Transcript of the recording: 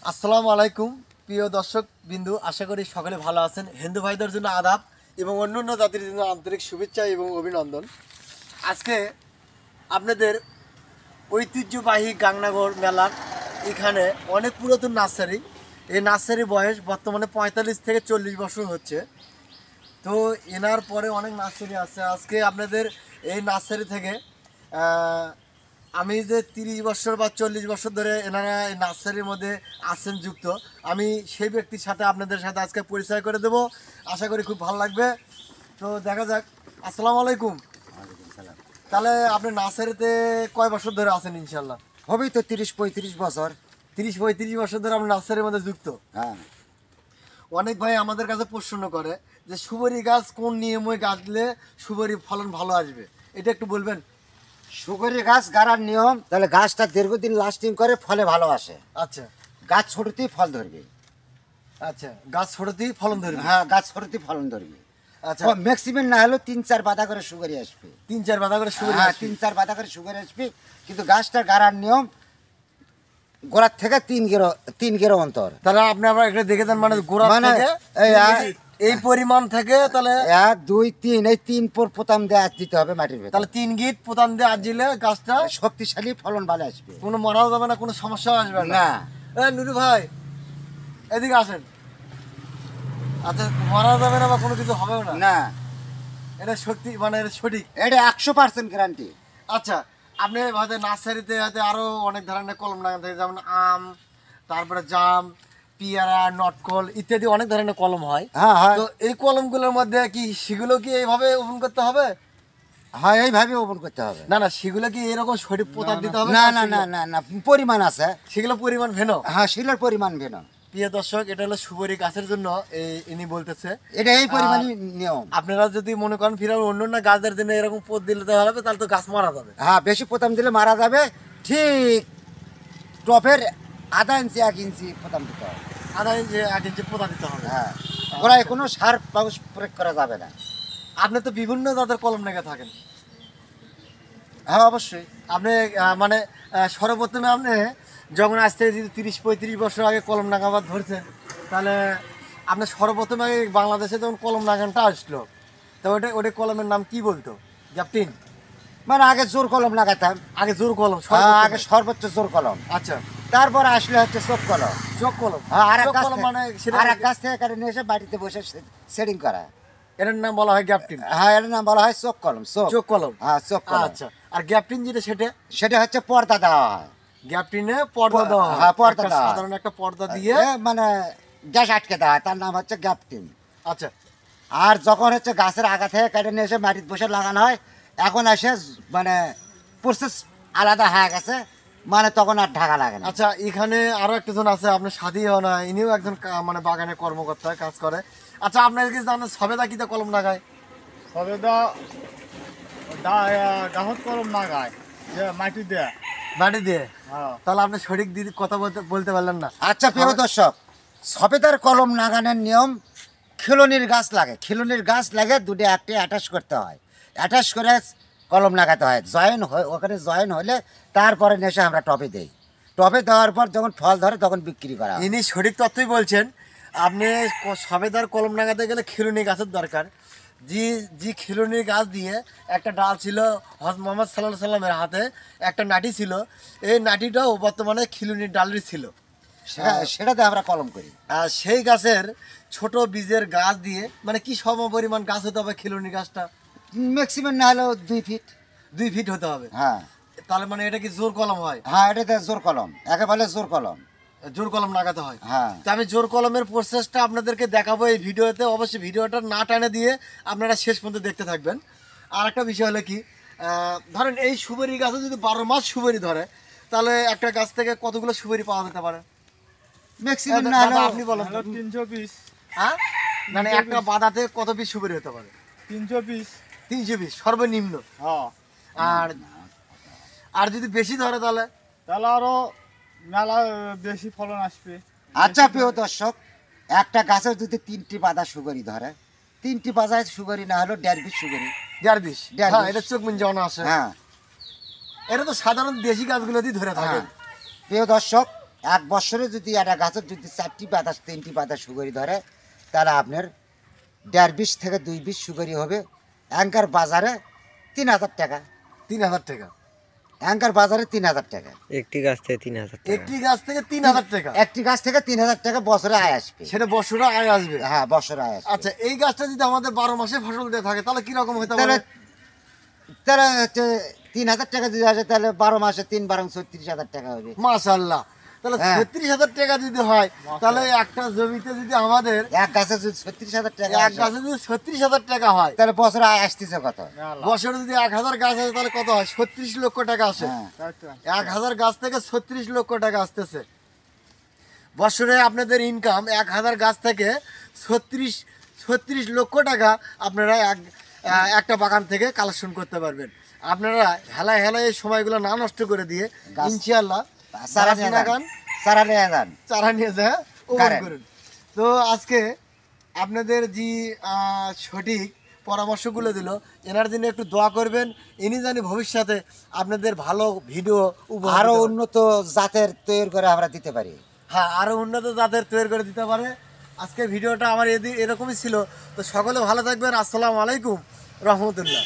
আসসালামু আলাইকুম প্রিয় দর্শক বিন্দু, আশা করি সকলে ভালো আছেন। হিন্দু ভাইদের জন্য আদাব এবং অন্যান্য জাতির জন্য আন্তরিক শুভেচ্ছা এবং অভিনন্দন। আজকে আপনাদের ঐতিহ্যবাহী গাংনাগর মেলার এখানে অনেক পুরাতন নার্সারি। এই নার্সারির বয়স বর্তমানে 45 থেকে 40 বছর হচ্ছে। তো এনার পরে অনেক নার্সারি আছে। আজকে আপনাদের এই নার্সারি থেকে আমি যে 30 বছর বা 40 বছর ধরে এনারা এই নার্সারির মধ্যে আছেন যুক্ত, আমি সেই ব্যক্তির সাথে আপনাদের সাথে আজকে পরিচয় করে দেব। আশা করি খুব ভালো লাগবে। তো দেখা যাক। আসসালামু আলাইকুম। তাহলে আপনি নার্সারিতে কয় বছর ধরে আছেন? ইনশাল্লাহ হবেই তো 30-35 বছর। 30-35 বছর ধরে আপনি নার্সারির মধ্যে যুক্ত। হ্যাঁ, অনেক ভাই আমাদের কাছে প্রশ্ন করে যে সুপারি গাছ কোন নিয়মে গাছলে সুপারি ফলন ভালো আসবে, এটা একটু বলবেন? সুপারি গাছ গাড়ার নিয়ম, তাহলে গাছটা দীর্ঘদিন লাস্টিং করে, ফলে ভালো আসে। আচ্ছা গাছ ছোটতেই ফল ধরবে। আচ্ছা, গাছ ছোটতেই ফলন ধরবে। হ্যাঁ, গাছ ছোটতেই ফলন ধরবে। আচ্ছা, ম্যাক্সিমাম না হলেও 3-4 পাতা করে সুপারি আসবে। 3-4 পাতা করে সুপারি হ্যাঁ, আসবে। 3-4 পাতা করে সুপারি আসবে। কিন্তু গাছটা গাড়ার নিয়ম গোড়ার থেকে 3 গেরো অন্তর। তাহলে আপনি আবার একটা দেখে দেন, মানে গোড়া মানে থেকে এই পরিমাণ থেকে তাহলে 1, 2, 3 এই 3 পর পোতাম দিয়ে দিতে হবে মাটির ভেতর। তাহলে 3 গিট পোতান দিয়ে আজিলে গাছটা শক্তিশালী ফলন ভালো আসবে। কোনো মরাও যাবে না, কোনো সমস্যা আসবে না। না, নুরু ভাই এদিকে আসেন। আচ্ছা, মারা যাবে না বা কোনো কিছু হবে না? না, এটা সত্যি, মানে এটা সঠিক। এটা 100% গ্যারান্টি। আচ্ছা, আপনি হয়তো নার্সারিতে হয়তো আরো অনেক ধরনের কলম লাগানো থাকে, যেমন আম, তারপরে জাম, পিয়ারা, নটকল ইত্যাদি অনেক ধরনের কলম হয়। হ্যাঁ, হ্যাঁ, তো এই কলমগুলোর মধ্যে কি সেগুলো কি এইভাবে ওপেন করতে হবে? হ্যাঁ, এইভাবে ওপেন করতে হবে। না না, সেগুলো কি এরকম সঠিক পোতার দিতে হবে? না না না না না, পরিমাণ আছে। সেগুলো পরিমাণ ভেনো। হ্যাঁ, শিলার পরিমাণ ভিন্ন। প্রিয় দর্শক, এটা হলো সুপারি গাছের জন্য ইনি বলতেছে। এটা এই পরিমাণই নিয়ম। আপনারা যদি মনে করেন ফিরার অন্য গাছের জন্য এরকম পোত দিলে তো হবে, তাহলে তো গাছ মারা যাবে। হ্যাঁ, বেশি পোতাম দিলে মারা যাবে। ঠিক টপের আধা ইঞ্চি 1 ইঞ্চি পোতাম দিতে হবে। আধা ইঞ্চি 1 ইঞ্চি পোতা দিতে হবে। হ্যাঁ, গোড়ায় কোনো সার প্রয়োগ করা যাবে না। আপনি তো বিভিন্ন জাতের কলম লেগে থাকেন। হ্যাঁ, অবশ্যই। আপনি মানে সর্বপ্রথমে আপনি যখন আজ থেকে যদি 30-35 বছর আগে কলম নাগাবার ধরছেন, তাহলে আপনি সর্বপ্রথমে আগে বাংলাদেশে যখন কলম নাগানটা আসলো, তো ওটা কলমের নাম কি বলতো? ক্যাপ্টেন? মানে আগে জোর কলম লাগাতাম। আগে জোর কলম, হ্যাঁ, আগে সর্বোচ্চ জোর কলম। আচ্ছা, তারপরে আসলে হচ্ছে চোখ কলম। চোখ কলম। হ্যাঁ, আর এক চোখ গাছ কলম মানে সেটা আর এক গাছ থেকে কাটে নিয়ে এসে বাড়িতে বসে সেটিং করা। এটার নাম বলা হয় ক্যাপ্টেন। হ্যাঁ, এর নাম বলা হয় চোখ কলম। চোখ কলম। হ্যাঁ, চোখ কলম। আচ্ছা, আর ক্যাপ্টেন যেটা সেটা হচ্ছে পর্দা দেওয়া হয়। গ্যাপটিনে পর্দা দেওয়া হয়। হ্যাঁ, পর্দা একটা দেওয়া হয়। সাধারণ একটা পর্দা দিয়ে। মানে গ্যাস আটকে দেওয়া হয়, তার নাম হচ্ছে গ্যাপটিন। আচ্ছা, আর যখন হচ্ছে গাছের আগা থেকে কেটে নিয়ে এসে মাটিতে বসে লাগানো হয়, এখন এসে মানে প্রসেস আলাদা হয়ে গেছে, মানে তখন আর ঢাকা লাগে না। আচ্ছা, এখানে আরো একজন আছে, আপনার সাথী হয় না, ইনিও একজন মানে বাগানে কর্মকর্তা কাজ করে। আচ্ছা, আপনার কি জানেন সবেদা কিতে কলম লাগায়? সবেদা গাহত কলম না গায়, যে মাটি দেয়। মাটি দিয়ে? হ্যাঁ, তাহলে আপনি সঠিক দিদি কথা বলতে পারলেন না। আচ্ছা, প্রিয় দর্শক, সবেদার কলম লাগানোর নিয়ম, খিলনির গাছ লাগে। খিলনির গাছ লাগে দুটো একটি অ্যাটাচ করতে হয়। অ্যাটাচ করে কলম লাগাতে হয়। জয়েন হয়, ওখানে জয়েন হলে তারপরে নেশে আমরা টপে দেই। টপে দেওয়ার পর যখন ফল ধরে তখন বিক্রি করা হয়। ইনি সঠিক তথ্যই বলছেন। আপনি সবেদার কলম লাগাতে গেলে খিলুনি গাছের দরকার। যে খিলুনি গাছ দিয়ে একটা ডাল ছিল, হযরত মুহাম্মদ সাল্লাল্লাহু আলাইহি সাল্লামের হাতে একটা নাটি ছিল। এই নাটিটাও বর্তমানে খিলুনির ডালের ছিল। সেটাতে আমরা কলম করি। আর সেই গাছের ছোট বীজের গাছ দিয়ে, মানে কি সম পরিমাণ গাছ হতে হবে খিলুনি গাছটা? ম্যাক্সিমাম না হলেও 2 ফিট। 2 ফিট হতে হবে। হ্যাঁ, তাহলে মানে এটা কি জোর কলম হয়? হ্যাঁ, এটাতে জোর কলম, একেবারে জোর কলম। জোর কলম লাগাতে হয়। হ্যাঁ, তো আমি জোর কলমের প্রসেসটা আপনাদেরকে দেখাবো এই ভিডিওতে। অবশ্যই ভিডিওটা না টানে দিয়ে আপনারা শেষ পর্যন্ত দেখতে থাকবেন। আর একটা বিষয় হলো কি, ধরেন এই সুপারি গাছে যদি 12 মাস সুপারি ধরে, তাহলে একটা গাছ থেকে কতগুলো সুপারি পাওয়া যেতে পারে? ম্যাক্সিমাম না দাদা, হলেও আপনি বলেন। হলো 300 পিস। হ্যাঁ, মানে একটা বাদাতে কত পিস সুপারি হতে পারে? 300 পিস। 300 পিস সর্বনিম্ন। হ্যাঁ, আর আর যদি বেশি ধরে তাহলে? তাহলে আরো মেলা বেশি ফলন আসবে। আচ্ছা, প্রিয় দর্শক, একটা গাছের যদি 3টি পাতা সুপারি ধরে, 3টি পাতায় সুপারি না হলেও 1.5 পিস সুপারি। 1.5 পিস। 1.5 হ্যাঁ, পিস। এটা চোখ মিন জানা আছে। হ্যাঁ, এটা তো সাধারণ দেশি গাছগুলো দিয়ে ধরে থাকে। হ্যাঁ, প্রিয় দর্শক, এক বছরে যদি একটা গাছের যদি 4টি পাতা 3টি পাতা সুগরি ধরে তাহলে আপনার 1.5 থেকে 2 সুগরি হবে। অ্যাঙ্কার বাজারে 3000 টাকা, 3000 টাকা, অ্যাঙ্কার বাজারে 3000 টাকা, একটি গাছ থেকে 3000 টাকা। একটি গাছ থেকে 3000 টাকা, একটি গাছ থেকে 3000 টাকা বছরে আয় আসবে। সেটা বছরে আয় আসবে। হ্যাঁ, বছরে আয় আসবে। আচ্ছা, এই গাছটা যদি আমাদের 12 মাসে ফসল দিয়ে থাকে তাহলে কি রকম হতে তাহলে পারে? তাহলে হচ্ছে 3000 টাকা যদি আসে তাহলে 12 মাসে 3 বারং 36,000 টাকা হবে। মাশাআল্লাহ, তাহলে হ্যাঁ। 36,000 টাকা যদি হয় তাহলে একটা জমিতে যদি আমাদের এক গাছে যদি 36,000 টাকা এক আসে, গাছে যদি 36,000 টাকা হয়, তাহলে বছরে আয় আসতেছে কত? মেলা। বছরে যদি 1000 গাছ আছে তাহলে কত হয়? 36 লক্ষ টাকা আসে। হ্যাঁ। তাই তো। 1000 গাছ থেকে 36 লক্ষ টাকা আসতেছে। বছরে আপনাদের ইনকাম 1000 গাছ থেকে 36 লক্ষ টাকা আপনারা একটা বাগান থেকে কালেকশন করতে পারবেন। আপনারা হেলায় হেলায় এই সময়গুলো না নষ্ট করে দিয়ে গাছ- ইনশাআল্লাহ চারা গাছ নিয়ে লাগান, যান, চারা নিয়ে যান। চারা নিয়ে যায় ওপেন কারেন্ট। করুন। তো আজকে আপনাদের যে সঠিক পরামর্শগুলো দিল, এনার জন্য একটু দোয়া করবেন। ইনি জানি ভবিষ্যতে আপনাদের ভালো ভিডিও উপহার আরো দিতে পারে। উন্নত জাতের তৈরি করে আমরা দিতে পারি। হ্যাঁ, আরো উন্নত জাতের তৈরি করে দিতে পারে। আজকে ভিডিওটা আমার এরকমই ছিল। তো সকলে ভালো থাকবেন। আসসালামু আলাইকুম রহমতুল্লাহ।